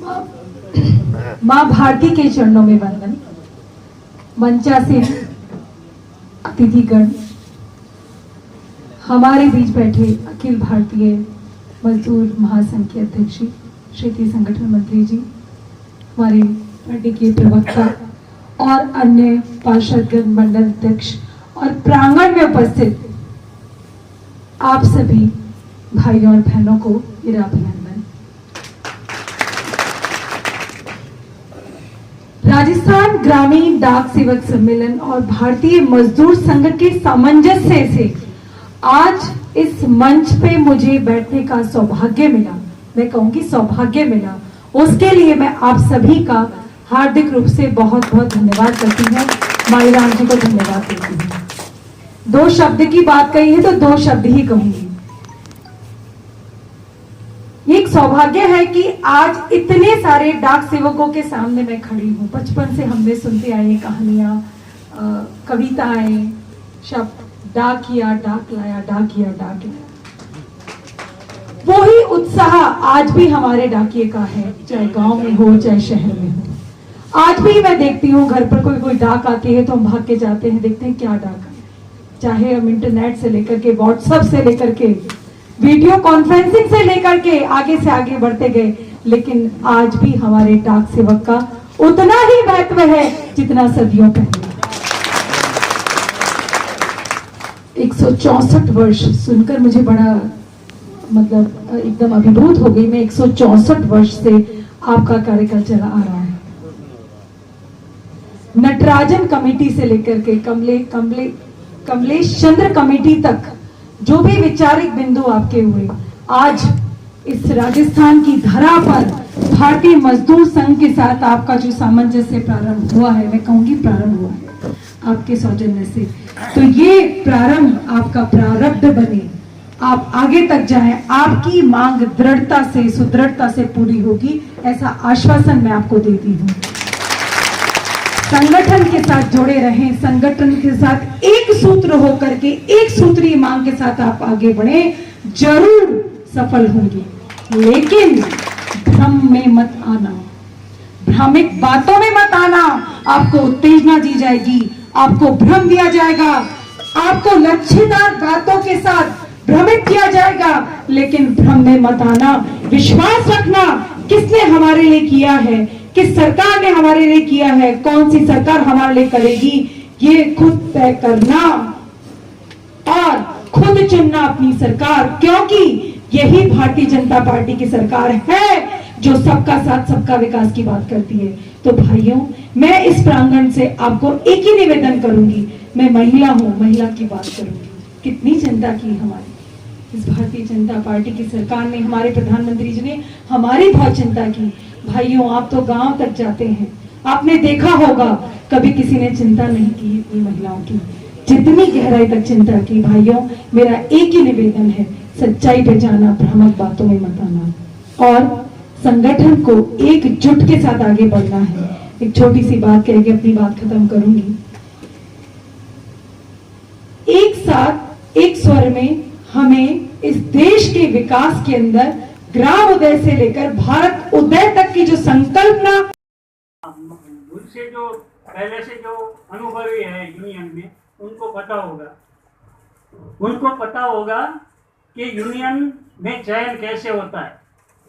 माँ भारती के चरणों में वंदन। मंचासीन अतिथिगण, हमारे बीच बैठे अखिल भारतीय मजदूर महासंघ के अध्यक्ष क्षेत्रीय संगठन मंत्री जी, हमारे पार्टी के प्रवक्ता और अन्य पार्षदगण, मंडल अध्यक्ष और प्रांगण में उपस्थित आप सभी भाइयों और बहनों को मेरा अभिनंदन। राजस्थान ग्रामीण डाक सेवक सम्मेलन और भारतीय मजदूर संघ के सामंजस्य से आज इस मंच पे मुझे बैठने का सौभाग्य मिला, मैं कहूंगी सौभाग्य मिला। उसके लिए मैं आप सभी का हार्दिक रूप से बहुत बहुत धन्यवाद करती हूँ। माई राम जी को धन्यवाद देती हूँ। दो शब्द की बात कही है तो दो शब्द ही कहूंगी। ये एक सौभाग्य है कि आज इतने सारे डाक सेवकों के सामने मैं खड़ी हूँ। बचपन से हमने सुनते आए कहानियां, कविताएं, शब्द, डाक किया डाक लाया, डाक किया डाक लाया। वही उत्साह आज भी हमारे डाकिये का है, चाहे गांव में हो चाहे शहर में हो। आज भी मैं देखती हूँ घर पर कोई डाक आती है तो हम भाग के जाते हैं, देखते हैं क्या डाक है। चाहे हम इंटरनेट से लेकर के, व्हाट्सएप से लेकर के, वीडियो कॉन्फ्रेंसिंग से लेकर के आगे से आगे बढ़ते गए, लेकिन आज भी हमारे डाक सेवक का उतना ही महत्व है जितना सदियों पहले। 164 वर्ष सुनकर मुझे बड़ा मतलब एकदम अभिभूत हो गई मैं। 164 वर्ष से आपका कार्यकाल चला आ रहा है। नटराजन कमेटी से लेकर के कमलेश चंद्र कमेटी तक जो भी वैचारिक बिंदु आपके हुए, आज इस राजस्थान की धरा पर भारतीय मजदूर संघ के साथ आपका जो सामंजस्य प्रारंभ हुआ है, मैं कहूंगी प्रारंभ हुआ है आपके सौजन्य से, तो ये प्रारंभ आपका प्रारब्ध बने, आप आगे तक जाएं, आपकी मांग दृढ़ता से, सुदृढ़ता से पूरी होगी, ऐसा आश्वासन मैं आपको देती हूँ। संगठन के साथ जुड़े रहें, संगठन के साथ एक सूत्र होकर के, एक सूत्री मांग के साथ आप आगे बढ़े, जरूर सफल होंगे। लेकिन भ्रम में मत आना, भ्रामिक बातों में मत आना। आपको उत्तेजना दी जाएगी, आपको भ्रम दिया जाएगा, आपको लक्ष्यदार बातों के साथ भ्रमित किया जाएगा, लेकिन भ्रम में मत आना। विश्वास रखना, किसने हमारे लिए किया है, किस सरकार ने हमारे लिए किया है, कौन सी सरकार हमारे लिए करेगी, ये खुद तय करना और खुद चुनना अपनी सरकार, क्योंकि यही भारतीय जनता पार्टी की सरकार है जो सबका साथ सबका विकास की बात करती है। तो भाइयों, मैं इस प्रांगण से आपको एक ही निवेदन करूंगी, मैं महिला हूं, महिला की बात करूंगी। कितनी चिंता की हमारी इस भारतीय जनता पार्टी की सरकार ने, हमारे प्रधानमंत्री जी ने हमारी बहुत चिंता की। भाइयों, आप तो गांव तक जाते हैं, आपने देखा होगा कभी किसी ने चिंता नहीं की इतनी महिलाओं की, जितनी गहराई तक चिंता की। भाइयों, मेरा एक ही निवेदन है, सच्चाई पे जाना, भ्रामक बातों में मत आना और संगठन को एकजुट के साथ आगे बढ़ना है। एक छोटी सी बात कह के अपनी बात खत्म करूंगी। एक साथ एक स्वर में हमें इस देश के विकास के अंदर ग्राम उदय से लेकर भारत उदय तक की जो संकल्पना, उनसे जो पहले से जो अनुभवी है यूनियन में, उनको पता होगा कि यूनियन में चयन कैसे होता है,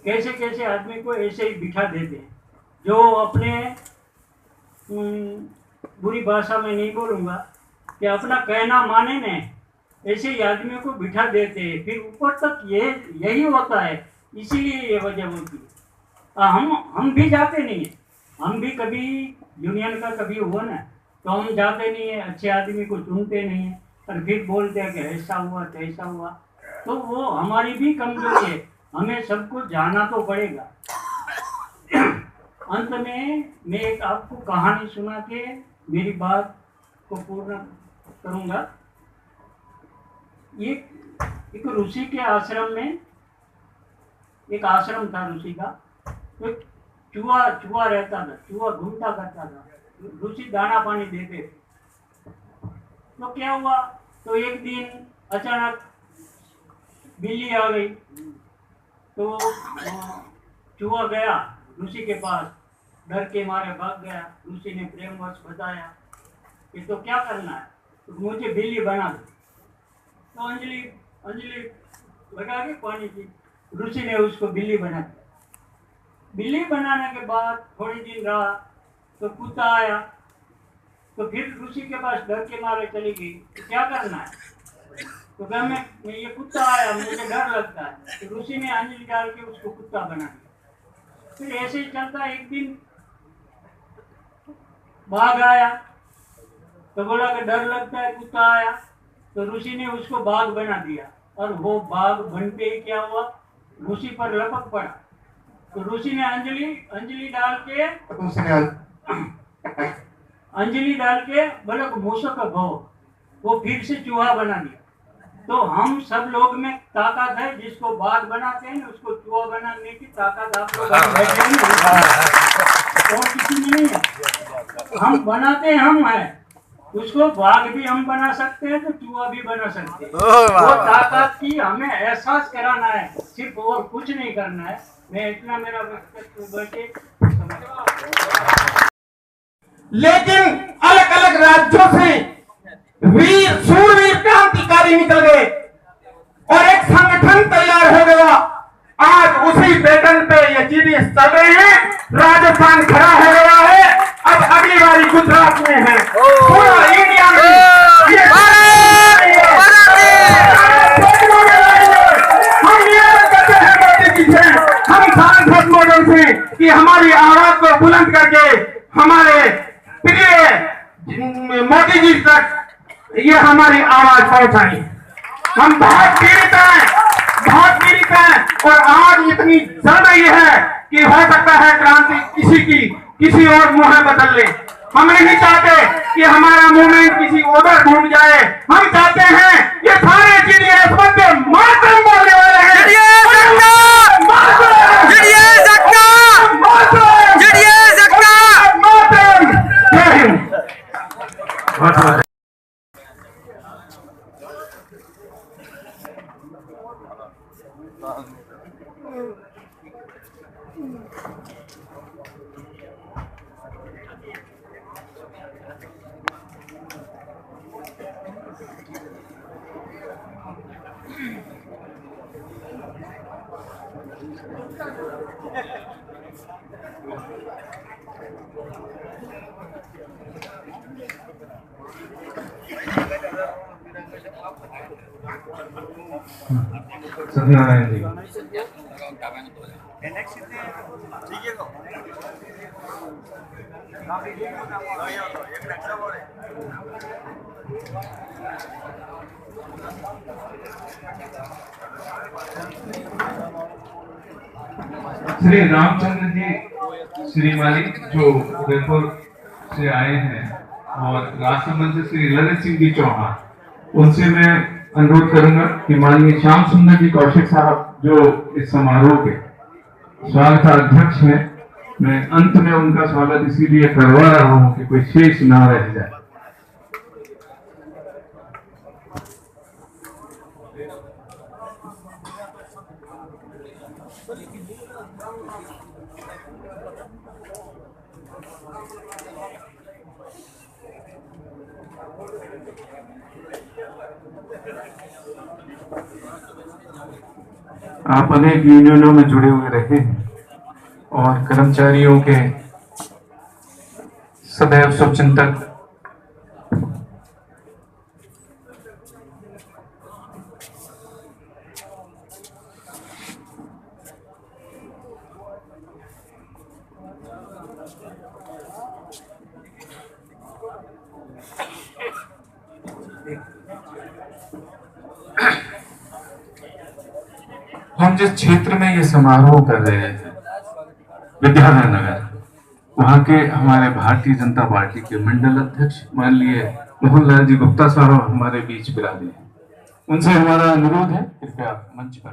कैसे कैसे आदमी को ऐसे ही बिठा देते हैं, जो अपने बुरी भाषा में नहीं बोलूँगा कि अपना कहना माने ने, ऐसे ही आदमियों को बिठा देते हैं। फिर ऊपर तक यही होता है, इसीलिए ये वजह होती है। हम भी जाते नहीं है, हम भी कभी यूनियन का कभी हुआ ना तो हम जाते नहीं है, अच्छे आदमी को चुनते नहीं है और फिर बोलते हैं कि ऐसा हुआ तैसा हुआ। तो वो हमारी भी कमजोरी है, हमें सबको जाना तो पड़ेगा। अंत में मैं एक आपको कहानी सुना के मेरी बात को पूर्ण करूँगा। एक ऋषि के आश्रम में, एक आश्रम था ऋषि का, तो चूहा रहता था, चूहा घूमता करता था, ऋषि दाना पानी देते थे। तो क्या हुआ, तो एक दिन अचानक बिल्ली आ गई, तो चूहा गया ऋषि के पास, डर के मारे भाग गया। ऋषि ने प्रेमवश बताया कि तो क्या करना है, तो मुझे बिल्ली बना दो। तो अंजलि अंजलि लगा के पानी की, ऋषि ने उसको बिल्ली बना दिया। बिल्ली बनाने के बाद थोड़े दिन रहा तो कुत्ता आया, तो फिर ऋषि के पास डर के मारे चली गई, तो क्या करना है, तो घर में ये कुत्ता आया, मुझे डर लगता है। तो ऋषि ने अंजलि डाल के उसको कुत्ता बना दिया। फिर ऐसे ही चलता, एक दिन बाघ आया, तो बोला कि डर लगता है, कुत्ता आया, तो ऋषि ने उसको बाघ बना दिया। और वो बाघ बनते ही क्या हुआ, ऋषि पर लपक पड़ा। तो ऋषि ने अंजलि डाल के बोला मूसक भव, वो फिर से चूहा बना दिया। तो हम सब लोग में ताकत है, जिसको बाघ बनाते हैं उसको चूहा बनाने की ताकत आप लोग बैठे हैं, और किसी में नहीं है। हम बनाते हैं, हम हैं, उसको बाघ भी हम बना सकते हैं तो चूहा भी बना सकते हैं। वो ताकत की हमें एहसास कराना है, सिर्फ और कुछ नहीं करना है। मैं इतना मेरा वक्तव्य बैठे। लेकिन अलग अलग राज्यों से वीर सूरवीर क्रांतिकारी निकल गए और एक संगठन तैयार हो गया। आज उसी पैटर्न पे ये चीजें चल रही हैं। राजस्थान खड़ा हो गया है, अब अगली बारी गुजरात में है, पूरा इंडिया में ये हम निवेदन करते हैं मोदी जी से, हम सांसद महोदय से कि हमारी आवाज को बुलंद करके हमारे प्रिय मोदी जी तक ये हमारी आवाज पहुंचाई। हम बहुत पीड़ित हैं और आज इतनी चल रही है कि हो सकता है क्रांति किसी और मुंह बदल ले। हम नहीं चाहते कि हमारा मूवमेंट किसी उधर घूम जाए। हम चाहते हैं ये सारे जीडीएस बंदे मातरम बोलने वाले हैं। सत्यनारायण जी श्री रामचंद्र जी श्रीमाली जो उदयपुर से आए हैं और राष्ट्रमंत्री श्री ललित सिंह जी चौहान, उनसे मैं अनुरोध करूंगा कि माननीय श्याम सुंदर जी कौशिक साहब जो इस समारोह के स्वागताध्यक्ष हैं, मैं अंत में उनका स्वागत इसीलिए करवा रहा हूं कि कोई शेष ना रह जाए। आप अनेक यूनियनों में जुड़े हुए रहे हैं और कर्मचारियों के सदैव शुभचिंतक। हम जिस क्षेत्र में ये समारोह कर रहे हैं विद्याधर नगर, वहां के हमारे भारतीय जनता पार्टी के मंडल अध्यक्ष माननीय मोहन लाल जी गुप्ता साहब हमारे बीच विराजे हैं। उनसे हमारा अनुरोध है कृपया मंच पर